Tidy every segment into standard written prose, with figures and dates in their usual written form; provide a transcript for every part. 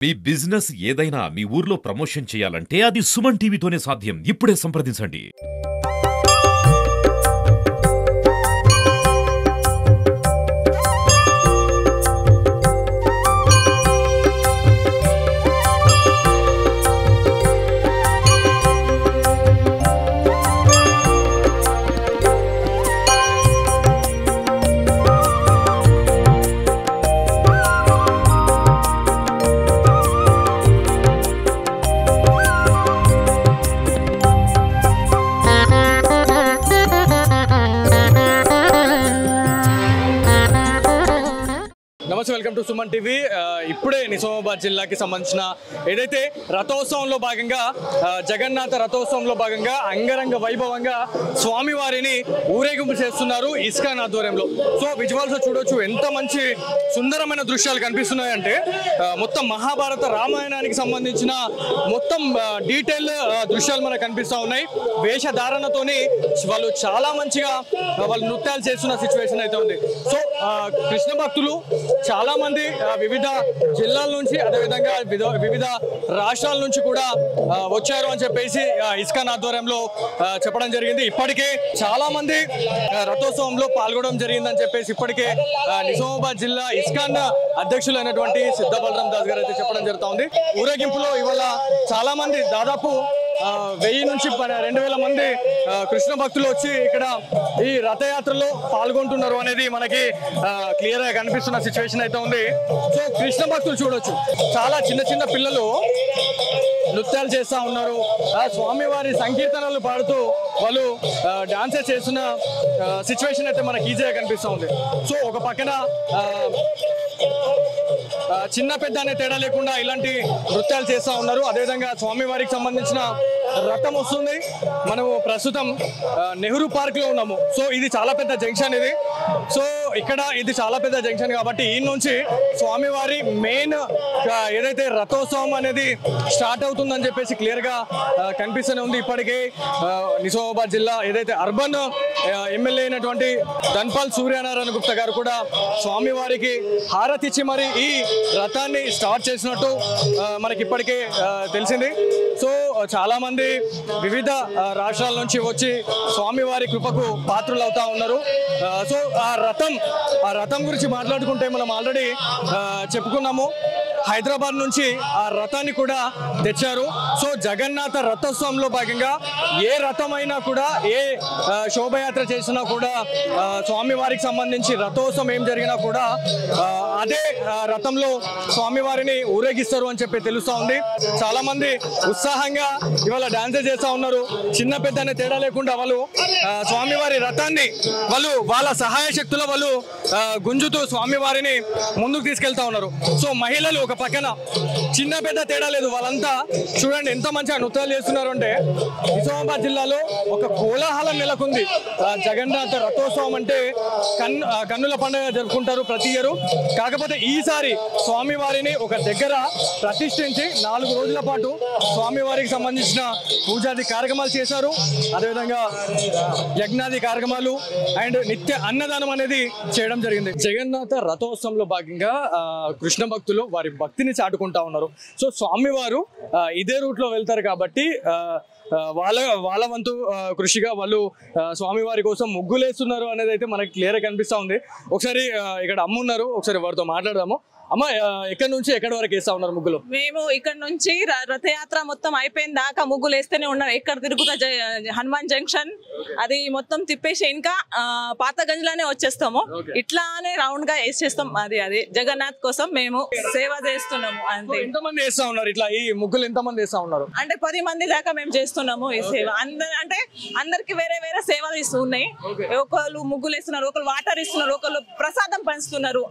మీ business ఏదైనా మీ ఊర్లో promotion చేయాలంటే అది సుమన్ టీవీతోనే సాధ్యం. ఇప్పుడే సంప్రదించండి. నమస్తే, వెల్కమ్ టు సుమన్ టీవీ. ఇప్పుడే నిజామాబాద్ జిల్లాకి సంబంధించిన ఏదైతే రథోత్సవంలో భాగంగా జగన్నాథ రథోత్సవంలో భాగంగా అంగరంగ వైభవంగా స్వామివారిని ఊరేగింపు చేస్తున్నారు ఇస్కాన్ ఆధ్వర్యంలో. సో విజువల్స్ చూడొచ్చు, ఎంత మంచి సుందరమైన దృశ్యాలు కనిపిస్తున్నాయంటే మొత్తం మహాభారత రామాయణానికి సంబంధించిన మొత్తం డీటెయిల్ దృశ్యాలు మనకు కనిపిస్తూ ఉన్నాయి. వేషధారణతోని వాళ్ళు చాలా మంచిగా వాళ్ళు నృత్యాలు చేస్తున్న సిచ్యువేషన్ అయితే ఉంది. సో కృష్ణ భక్తులు చాలా మంది వివిధ జిల్లాల నుంచి అదేవిధంగా వివిధ రాష్ట్రాల నుంచి కూడా వచ్చారు అని చెప్పేసి ఇస్కాన్ ఆధ్వర్యంలో చెప్పడం జరిగింది. ఇప్పటికే చాలా మంది రథోత్సవంలో పాల్గొనడం జరిగిందని చెప్పేసి ఇప్పటికే నిజామాబాద్ జిల్లా ఇస్కాన్ అధ్యక్షులైనటువంటి సిద్ధ బలరాం దాస్ గారు అయితే చెప్పడం జరుగుతూ ఉంది. ఊరేగింపులో ఇవాళ చాలా మంది దాదాపు 1000 నుంచి 2000 మంది కృష్ణ భక్తులు వచ్చి ఇక్కడ ఈ రథయాత్రలో పాల్గొంటున్నారు అనేది మనకి క్లియర్ గా కనిపిస్తున్న సిచ్యువేషన్ అయితే ఉంది. సో కృష్ణ భక్తులు చూడొచ్చు, చాలా చిన్న చిన్న పిల్లలు నృత్యాలు చేస్తూ ఉన్నారు. స్వామివారి సంకీర్తనలు పాడుతూ వాళ్ళు డాన్సెస్ చేస్తున్న సిచ్యువేషన్ అయితే మనకి ఈజీగా కనిపిస్తూ ఉంది. సో ఒక పక్కన చిన్న పెద్ద అనే తేడా లేకుండా ఇలాంటి నృత్యాలు చేస్తూ ఉన్నారు. అదేవిధంగా స్వామివారికి సంబంధించిన రథం వస్తుంది. మనము ప్రస్తుతం నెహ్రూ పార్క్ లో ఉన్నాము. సో ఇది చాలా పెద్ద జంక్షన్ ఇది. సో ఇక్కడ ఇది చాలా పెద్ద జంక్షన్ కాబట్టి ఈ నుంచి స్వామివారి మెయిన్ ఏదైతే రథోత్సవం అనేది స్టార్ట్ అవుతుందని చెప్పేసి క్లియర్ గా కనిపిస్తూనే ఉంది. ఇప్పటికే నిజామాబాద్ జిల్లా ఏదైతే అర్బన్ ఎమ్మెల్యే అయినటువంటి ధన్పాల్ సూర్యనారాయణ గుప్తా గారు కూడా స్వామివారికి హారతి ఇచ్చి మరి ఈ రథాన్ని స్టార్ట్ చేసినట్టు మనకి ఇప్పటికే తెలిసింది. సో చాలా మంది వివిధ రాష్ట్రాల నుంచి వచ్చి స్వామివారి కృపకు పాత్రులు అవుతా ఉన్నారు. సో ఆ రథం గురించి మాట్లాడుకుంటే మనం ఆల్రెడీ చెప్పుకున్నాము. హైదరాబాద్ నుంచి ఆ రథాన్ని కూడా తెచ్చారు. సో జగన్నాథ రథోత్సవంలో భాగంగా ఏ రథమైనా కూడా ఏ శోభయాత్ర చేసినా కూడా స్వామివారికి సంబంధించి రథోత్సవం ఏం జరిగినా కూడా అదే రథంలో స్వామివారిని ఊరేగిస్తారు అని చెప్పి తెలుస్తూ ఉంది. చాలా మంది ఉత్సాహంగా ఇవాళ డాన్సెస్ చేస్తూ ఉన్నారు. చిన్న పెద్ద అనే తేడా లేకుండా వాళ్ళు స్వామివారి రథాన్ని వాళ్ళ సహాయ శక్తుల వాళ్ళు గుంజుతూ స్వామివారిని ముందుకు తీసుకెళ్తా ఉన్నారు. సో మహిళలు ఒక పక్కన, చిన్న పెద్ద తేడా లేదు, వాళ్ళంతా చూడండి ఎంత మంచిగా నృత్యాలు చేస్తున్నారు అంటే నిజామాబాద్ జిల్లాలో ఒక కోలాహలం నెలకొంది. జగన్నాథ రథోత్సవం అంటే కన్నుల పండుగ జరుపుకుంటారు ప్రతి ఇయర్. కాకపోతే ఈసారి స్వామివారిని ఒక దగ్గర ప్రతిష్ఠించి 4 రోజుల పాటు స్వామివారికి సంబంధించిన పూజాది కార్యక్రమాలు చేశారు. అదేవిధంగా యజ్ఞాది కార్యక్రమాలు అండ్ నిత్య అన్నదానం అనేది చేయడం జరిగింది. జగన్నాథ రథోత్సవంలో భాగంగా కృష్ణ భక్తులు వారి భక్తిని చాటుకుంటా ఉన్నారు. సో స్వామివారు ఇదే రూట్ లో వెళ్తారు కాబట్టి వాళ్ళ వంతు కృషిగా వాళ్ళు స్వామివారి కోసం ముగ్గులేస్తున్నారు అనేది అయితే మనకి క్లియర్ గా కనిపిస్తా ఉంది. ఒకసారి ఇక్కడ అమ్మ ఉన్నారు, ఒకసారి వారితో మాట్లాడదాము. అమ్మ, ఎక్కడి నుంచి ఎక్కడి వరకు వేస్తా ఉన్నారు ముగ్గులు? మేము ఇక్కడ నుంచి రథయాత్ర మొత్తం అయిపోయిన దాకా ముగ్గులు వేస్తూనే ఉన్నాం. ఎక్కడ తిరుగుతా హనుమాన్ జంక్షన్ అది మొత్తం తిప్పేసి ఇంకా పాతగంజ్లానే వచ్చేస్తాము. ఇట్లానే రౌండ్ గా వేసేస్తాం. అది జగన్నాథ్ కోసం మేము సేవ చేస్తున్నాము. అంతే. ఎంతమంది వేస్తా ఉన్నారు ఇట్లా ఈ ముగ్గులు? ఎంతమంది వేస్తా ఉన్నారు అంటే 10 మంది దాకా మేము చేస్తున్నాము ఈ సేవ. అంటే అందరికి వేరే వేరే సేవలు ఇస్తున్నాయి. ఒకళ్ళు ముగ్గులు వేస్తున్నారు, ఒకళ్ళు వాటర్ ఇస్తున్నారు, ఒకళ్ళు ప్రసాదం పంచుతున్నారు.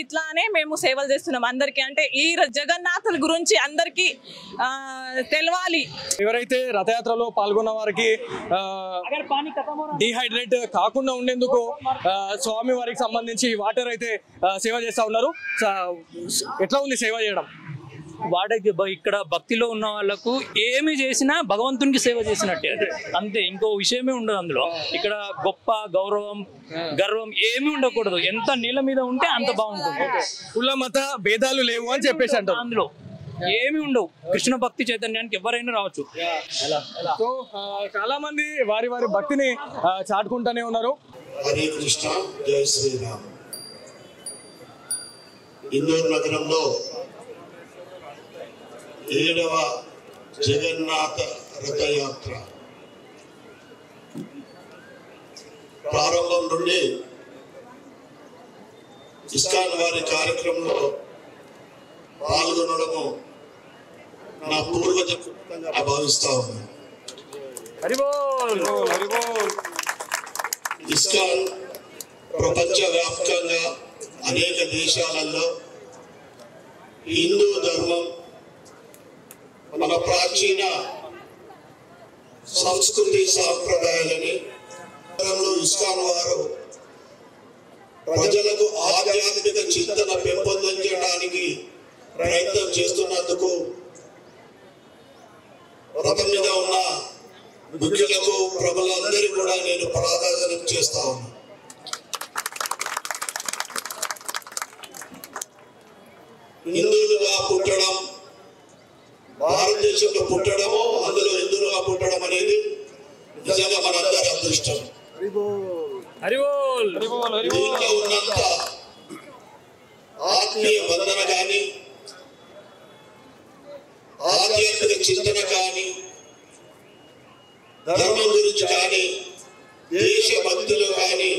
ఇట్లానే మేము సేవలు చేస్తున్నాం అందరికి. అంటే ఈ జగన్నాథుల గురించి అందరికి తెలవాలి. ఎవరైతే రథయాత్రలో పాల్గొన్న వారికి డిహైడ్రేట్ కాకుండా ఉండేందుకు స్వామి వారికి సంబంధించి వాటర్ అయితే సేవ చేస్తా ఉన్నారు. ఎట్లా ఉంది సేవ చేయడం? వాడికి ఇక్కడ భక్తిలో ఉన్న వాళ్ళకు ఏమి చేసినా భగవంతునికి సేవ చేసినట్టే, అంతే. ఇంకో విషయమే ఉండదు అందులో. ఇక్కడ గొప్ప గౌరవం గర్వం ఏమీ ఉండకూడదు. ఎంత నీళ్ళ మీద ఉంటే అంత బాగుంటుంది. కుల మత భేదాలు లేవు అని చెప్పేసి అంటారు. అందులో ఏమి ఉండవు. కృష్ణ భక్తి చైతన్యానికి ఎవరైనా రావచ్చు. సో చాలా మంది వారి వారి భక్తిని చాటుకుంటూనే ఉన్నారు. హరే కృష్ణ, జై శ్రీరామ్. ఇందూరు నగరంలో 7వ జగన్నాథ రథయాత్ర ప్రారంభం నుండి ఇస్కాన్ వారి కార్యక్రమంలో పాల్గొనడము నా పూర్వజంగా భావిస్తా ఉన్నాను. ఇస్కాన్ ప్రపంచవ్యాప్తంగా అనేక దేశాలలో హిందూ ధర్మం మన ప్రాచీన సంస్కృతి సాంప్రదాయాలని ఇస్కాన్ వారు ప్రజలకు ఆధ్యాత్మిక చింతన పెంపొందించడానికి ప్రయత్నం చేస్తున్నందుకు రథం మీద ఉన్న ముఖ్యులకు ప్రభులందరికీ కూడా నేను ప్రార్థన చేస్తా ఉన్నాను. హిందువులుగా పుట్టడం, భారతదేశంలో పుట్టడము, అందులో హిందువులుగా పుట్టడం అనేది నిజంగా మనందరి అదృష్టం. దీంట్లో ఉన్నంత ఆత్మీయ బంధన కానీ, ఆధ్యాత్మిక చింతన కానీ, ధర్మం గురించి కానీ, దేశభక్తులు కానీ,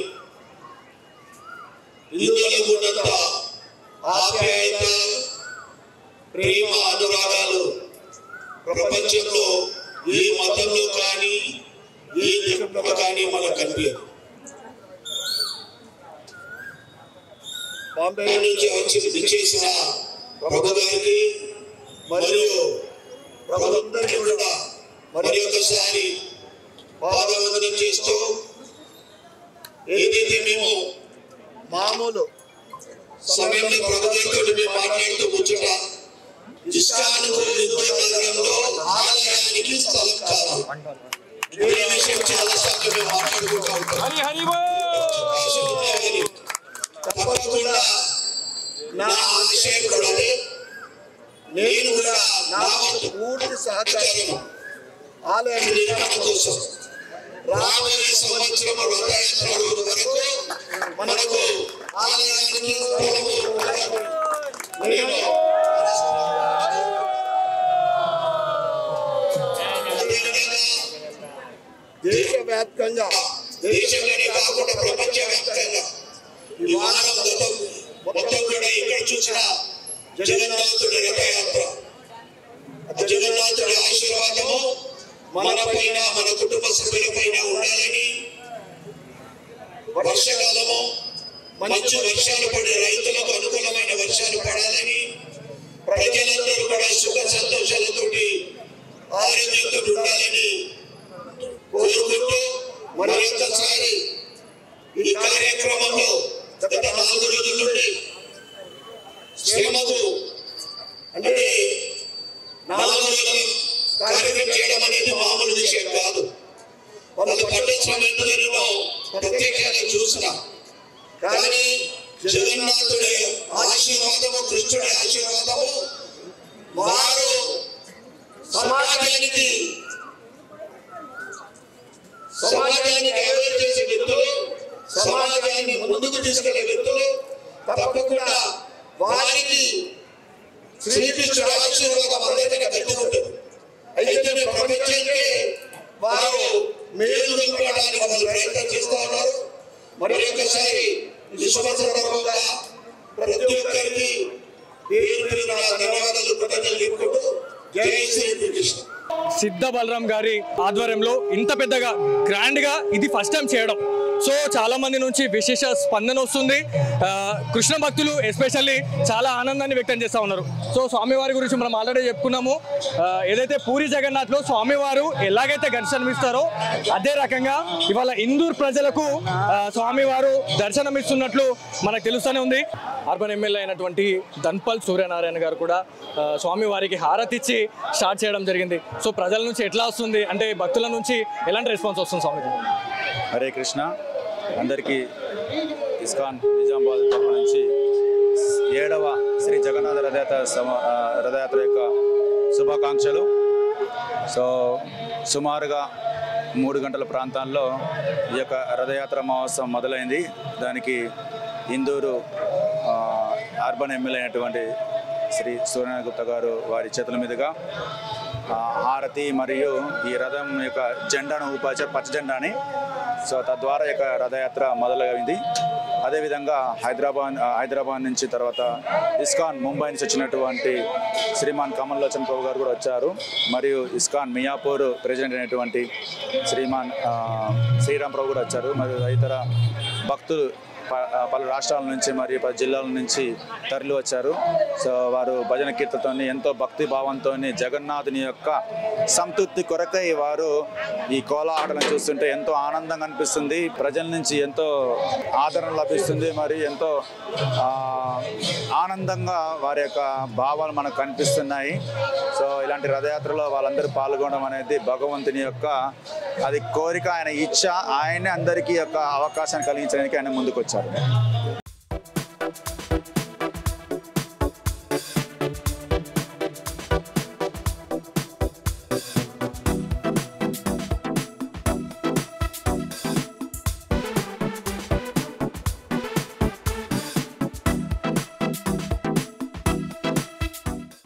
హిందువులకు ఉన్నంత ఆప్యాయత, ప్రేమ, అనురాగాలు ప్రపంచంలో ఏ మతంలో కానీ ఏ దేశంలో కానీ మనకు కనిపించదు. బాంబే నుంచి వచ్చి చేసిన ప్రభు గారికి మరియు ప్రభుత్వానికి కూడా మరి ఒకసారి పాదవందనం చేస్తూ, ఏదైతే మేము మామూలు సమయంలో ప్రభుత్వంతో మేము మాట్లాడుతూ కూర్చుంటా, ఇస్కాన్కు నగరంలో ఆలయానికి స్థలం కాదు. ఈ విషయం చాలా సార్లు మేము మాట్లాడుకుంటూ ఉంటాం. తప్పకుండా నా ఆశయం కూడా నేను కూడా నా పూర్తి సహకారం ఆలయ నిర్మాణం కోసం రాబోయే సంవత్సరం రథయాత్ర వరకు మనకు ఆలయానికి దేశవ్యాప్తంగా, దేశంలోనే కాకుండా ప్రపంచవ్యాప్తంగా ఈ వారం మొత్తం కూడా ఇక్కడ చూసిన జగన్నాథుడి రథయాత్ర, జగన్నాథుడి ఆశీర్వాదము మన పైన, మన కుటుంబ సభ్యుల పైన ఉండాలని, వర్షకాలము మంచి వర్షాలు పడి రైతులకు అనుకూలమైన వర్షాలు పడాలని, ప్రజలందరూ కూడా సుఖ సంతోషాలతోటి ఆరోగ్యంతో ఉండాలని కోరుకుంటూ మరొకసారి ఈ కార్యక్రమంలో గత 4 రోజుల నుండి శ్రమకు అంటే 4 రోజులు కార్యక్రమం చేయడం అనేది మామూలు విషయం కాదు. వాళ్ళు పట్టే శ్రమ నేను ప్రత్యేకంగా చూసిన, కానీ జగన్నాథుడి ఆశీర్వాదము, కృష్ణుడి ఆశీర్వాదము వారు సమాజానికి డైవర్ట్ చేసే వ్యక్తులు, సమాజాన్ని ముందుకు తీసుకెళ్లే వ్యక్తులు, తప్పకుండా వారికి శ్రీకృష్ణుడి ఆశీర్వాదం అందరికీ గట్టి ఉంటుంది. అయితే ప్రపంచానికి వారు మేలు నింపడానికి వాళ్ళు ప్రయత్నం చేస్తూ ఉన్నారు. మరి ఒకసారి విశ్వ సందర్భంగా ప్రతి ఒక్కరికి పేరు పేరున ధన్యవాదాలు, కృతజ్ఞతలు చెప్పుకుంటూ జై శ్రీకృష్ణ. సిద్ధ బలరాం గారి ఆధ్వర్యంలో ఇంత పెద్దగా గ్రాండ్ గా ఇది ఫస్ట్ టైం చేయడం. సో చాలా మంది నుంచి విశేష స్పందన వస్తుంది. కృష్ణ భక్తులు ఎస్పెషల్లీ చాలా ఆనందాన్ని వ్యక్తం చేస్తూ ఉన్నారు. సో స్వామివారి గురించి మనం ఆల్రెడీ చెప్పుకున్నాము. ఏదైతే పూరి జగన్నాథ్లో స్వామివారు ఎలాగైతే దర్శనమిస్తారో అదే రకంగా ఇవాళ ఇందూర్ ప్రజలకు స్వామివారు దర్శనమిస్తున్నట్లు మనకు తెలుస్తూనే ఉంది. అర్బన్ ఎమ్మెల్యే అయినటువంటి ధన్పల్ సూర్యనారాయణ గారు కూడా స్వామివారికి హారతిచ్చి స్టార్ట్ చేయడం జరిగింది. సో ప్రజల నుంచి ఎట్లా వస్తుంది అంటే భక్తుల నుంచి ఎలాంటి రెస్పాన్స్ వస్తుంది స్వామికి? హరే కృష్ణ. అందరికీ ఇస్కాన్ నిజామాబాద్ తరఫు నుంచి 7వ శ్రీ జగన్నాథ రథయాత్ర యొక్క శుభాకాంక్షలు. సో సుమారుగా 3 గంటల ప్రాంతాల్లో ఈ యొక్క రథయాత్ర మహోత్సవం మొదలైంది. దానికి ఇందూరు అర్బన్ ఎమ్మెల్యే అయినటువంటి శ్రీ సూర్యనారాయణ గుప్తా గారు వారి చేతుల మీదుగా హారతి మరియు ఈ రథం యొక్క జెండాను ఊపాచారు, పచ్చ జెండాని. సో తద్వారా యొక్క రథయాత్ర మొదలైంది. అదేవిధంగా హైదరాబాద్ నుంచి తర్వాత ఇస్కాన్ ముంబై నుంచి వచ్చినటువంటి శ్రీమాన్ కమల్ లోచన్ ప్రభు గారు కూడా వచ్చారు. మరియు ఇస్కాన్ మియాపూర్ ప్రెసిడెంట్ అయినటువంటి శ్రీమాన్ శ్రీరామ్ ప్రభు కూడా వచ్చారు. మరియు ఇతర భక్తులు పలు రాష్ట్రాల నుంచి మరియు 10 జిల్లాల నుంచి తరలి వచ్చారు. సో వారు భజన కీర్తనతో ఎంతో భక్తి భావంతో జగన్నాథుని యొక్క సంతృప్తి కొరకై వారు ఈ కోలాటలను చూస్తుంటే ఎంతో ఆనందంగా అనిపిస్తుంది. ప్రజల నుంచి ఎంతో ఆదరణ లభిస్తుంది. మరియు ఎంతో ఆనందంగా వారి యొక్క భావాలు మనకు కనిపిస్తున్నాయి. సో ఇలాంటి రథయాత్రలో వాళ్ళందరూ పాల్గొనడం అనేది భగవంతుని యొక్క అది కోరిక, ఆయన ఇచ్చ. ఆయనే అందరికీ యొక్క అవకాశాన్ని కలిగించడానికి ఆయన ముందుకు వచ్చారు.